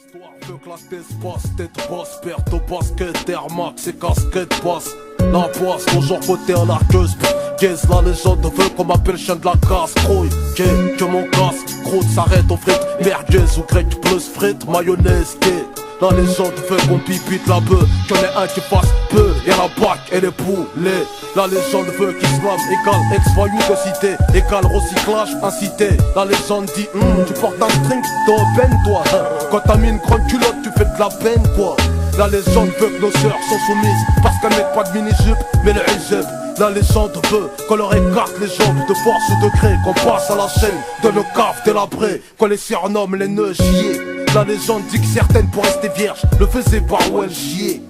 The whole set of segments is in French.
L'histoire veut que la thèse passe, tête basse, perte au basket, Air Max et casquette passe. La boisse, toujours côté à l'arqueuse. Qu'est-ce la légende veut qu'on m'appelle chien de la casse, trouille. Que mon casque, croûte s'arrête aux frites. Merguez ou grec plus frites, mayonnaise, qu'est. La légende veut qu'on pipite la bœuf, qu'il y en ait un qui fasse peu, et la bac et les poulets. La légende veut qu'islam égale ex-voyou de cité, égale recyclage incité. La légende dit, tu portes un string, t'es en peine toi. Quand t'as mis une grande culotte, tu fais de la peine quoi. La légende veut que nos sœurs sont soumises, parce qu'elles mettent pas de mini-jupe, mais le hijab. La légende veut qu'on leur écarte les jambes de force ou de gré, qu'on passe à la chaîne de nos caves délabrées, qu'on les surnomme les nœuds chiés. La légende dit que certaines pour rester vierges le faisaient par où elles chiaient.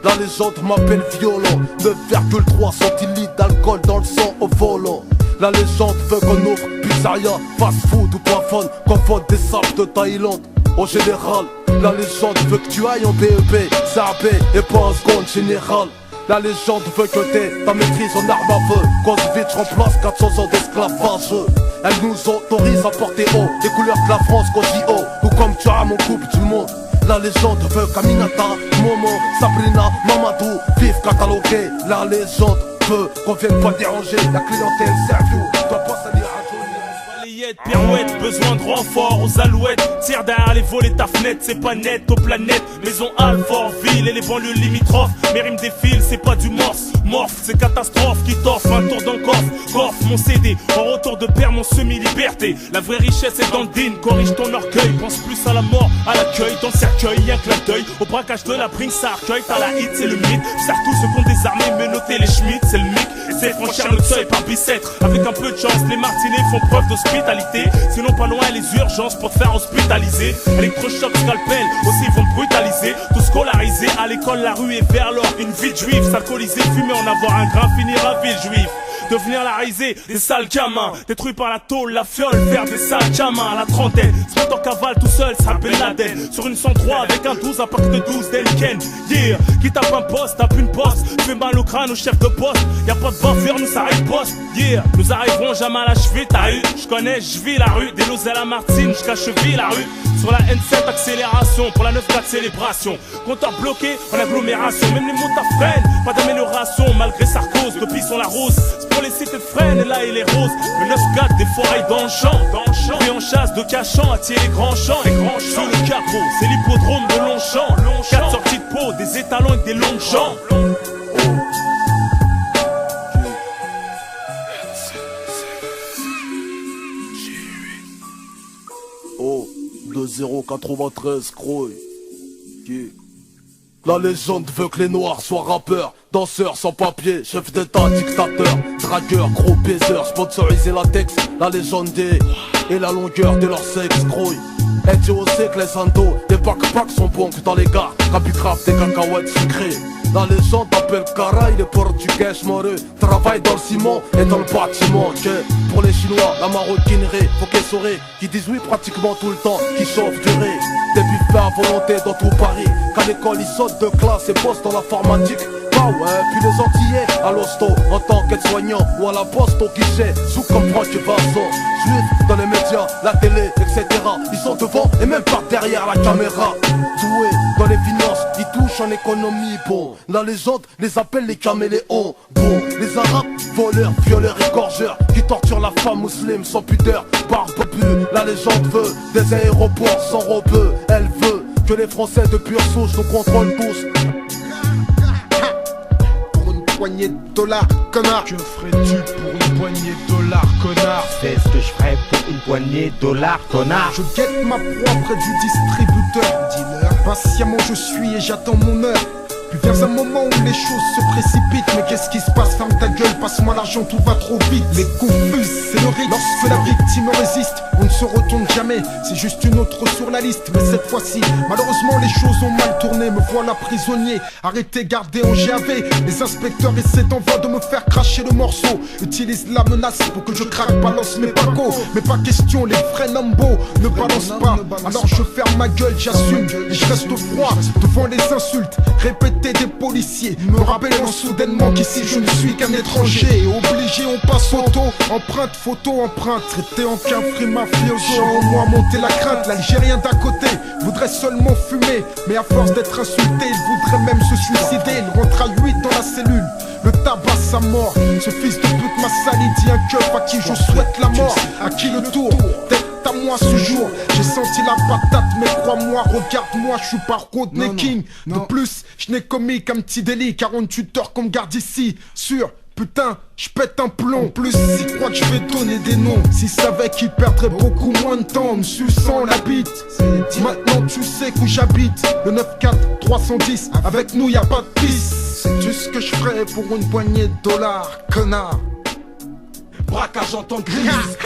La légende m'appelle violent, 9,3 centilitres d'alcool dans le sang au volant. La légende veut qu'on ouvre pizzeria, fast food ou poivron, qu'on faute des sables de Thaïlande. Au général, la légende veut que tu ailles en BEP, CAP et pas en seconde générale. La légende veut que t'aies ta maîtrise en arme à feu, cause vite remplace 400 ans d'esclavage. Elle nous autorise à porter haut les couleurs de la France qu'on dit haut, ou comme tu as mon coupe du monde. La légende veut qu'Aminata, Momo, Sabrina, Mamadou vivent catalogués. La légende veut qu'on vienne pas déranger la clientèle servie, doit pas salir à Johnny. Pirouette, besoin de renfort aux alouettes. Tire derrière les volets ta fenêtre, c'est pas net aux planètes. Maison Alfort, ville et les banlieues limitrophes. Mes rimes défilent, c'est pas du morse. Morph, c'est catastrophe qui t'offre un tour dans le coffre. Coffre mon CD, en retour de père mon semi-liberté. La vraie richesse est dans le din, corrige ton orgueil. Pense plus à la mort, à l'accueil, dans le cercueil, y'a que la deuil. Au braquage de la bringue, ça arcueille, t'as la hit, c'est le mythe. Serre tous ceux qu'on désarmé, mais notez les schmitts, c'est le mic. C'est franchir notre seuil par bicêtre. Avec un peu de chance, les martinets font preuve d'hospitalité. Sinon pas loin les urgences pour te faire hospitaliser. Électrochoc, scalpel, aussi ils vont te brutaliser. Tout scolarisé, à l'école la rue est vers l'or. Une vie de juif, s'alcooliser, fumer, en avoir un grain, finir à ville juif. Devenir la risée, des sales gamins. Détruits par la tôle, la fiole, faire des sales gamins. À la trentaine, se mettre en cavale tout seul, ça Ben Laden. Sur une 103 avec un 12 à partir de 12 d'Elken. Yeah, qui tape un poste, tape une poste. Fait mal au crâne au chef de poste. Y'a pas de bavure, nous ça arrive poste. Yeah, nous arriverons jamais à l'achever, t'as eu. J'connais, j'vis la rue, des Lozelles à Martine, jusqu'à Cheville la rue. Sur la N7 accélération, pour la 9-4 célébration. Compteur bloqué en agglomération, même les motards freinent. Pas d'amélioration malgré Sarkozy, depuis sont la rose. C'est pour les cités de Fresnes et là il est rose. Le 9-4 des forêts dans le champ. Puis en chasse de cachant, attirer les grands champs. Sur le capot, c'est l'hippodrome de Longchamp. 4 sorties de peau, des étalons et des longs champs. Oh, 2-0-93, Croy. Yeah. La légende veut que les noirs soient rappeurs, danseurs sans papier, chefs d'état, dictateurs, dragueurs, gros baiseurs, sponsorisés latex. La légende dit, et la longueur de leur sexe, Croy. Et tu sais que les andos, les backpacks sont bons que dans les gares, Capicraft des cacahuètes sucrées. La légende appelle Caraï, les portugais moreux, travaillent dans le ciment et dans le bâtiment. Que pour les Chinois, la maroquinerie, faut qu'ils sauraient, qui disent oui pratiquement tout le temps, qui chauffent du riz. Des buffets à volonté dans tout Paris, qu'à l'école ils sautent de classe et bossent dans l'informatique. Bah ouais, puis les Antillais à l'hosto, en tant qu'aide-soignant ou à la poste au guichet, sous comme Franck Vasson. Juifs dans les médias, la télé, etc. Ils sont devant et même par derrière la caméra. Doués dans les finances, ils touchent en économie. Bon, la légende les appelle les caméléons. Bon, les arabes, voleurs, violeurs et gorgeurs, qui torturent la femme musulmane sans pudeur, barbe-bu. La légende veut des aéroports sans robeux. Elle veut que les Français de pure souche nous contrôlent tous. Poignée de dollars, connard. Que ferais-tu pour une poignée de dollars, connard? C'est ce que je ferais pour une poignée de dollars, connard. Je guette ma proie près du distributeur, dealer. Patiemment je suis et j'attends mon heure. Puis vient un moment où les choses se précipitent. Mais qu'est-ce qui se passe? Ferme ta gueule, passe-moi l'argent, tout va trop vite. Les coups fusent, c'est le rythme. Lorsque la victime résiste, on ne se retourne jamais. C'est juste une autre sur la liste. Mais cette fois-ci, malheureusement les choses ont mal tourné. Me voilà prisonnier, arrêté, gardé en GAV. Les inspecteurs essaient en vain de me faire cracher le morceau. Utilisent la menace pour que je craque, balance mes pacos. Mais pas question, les vrais Nambo ne balancent pas. Alors je ferme ma gueule, j'assume. Et je reste froid devant les insultes répétées des policiers, me rappelant soudainement qu'ici je ne suis qu'un étranger. Obligé on passe photo, empreinte, photo, empreinte. Traité en qu'un frima mafioso. En moi monter la crainte, l'Algérien d'à côté voudrait seulement fumer, mais à force d'être insulté, il voudrait même se suicider. Il rentre à 8 dans la cellule, le tabac sa mort. Ce fils de pute m'a sali, dit un keuf à qui je souhaite la mort. À qui le tour, peut-être à moi ce jour. J'ai senti la patate, mais crois-moi, regarde-moi, je suis pas Rodney King. De plus, je n'ai commis qu'un petit délit, 48 heures qu'on me garde ici, sûr. Putain, je pète un plomb. En plus, s'ils croient que je vais donner des noms, s'ils savaient qu'ils perdraient beaucoup moins de temps en me suçant la bite. Maintenant tu sais où j'habite, le 94-310, avec nous y a pas de pisse. C'est tout ce que je ferais pour une poignée de dollars, connard. Braquage en temps de crise.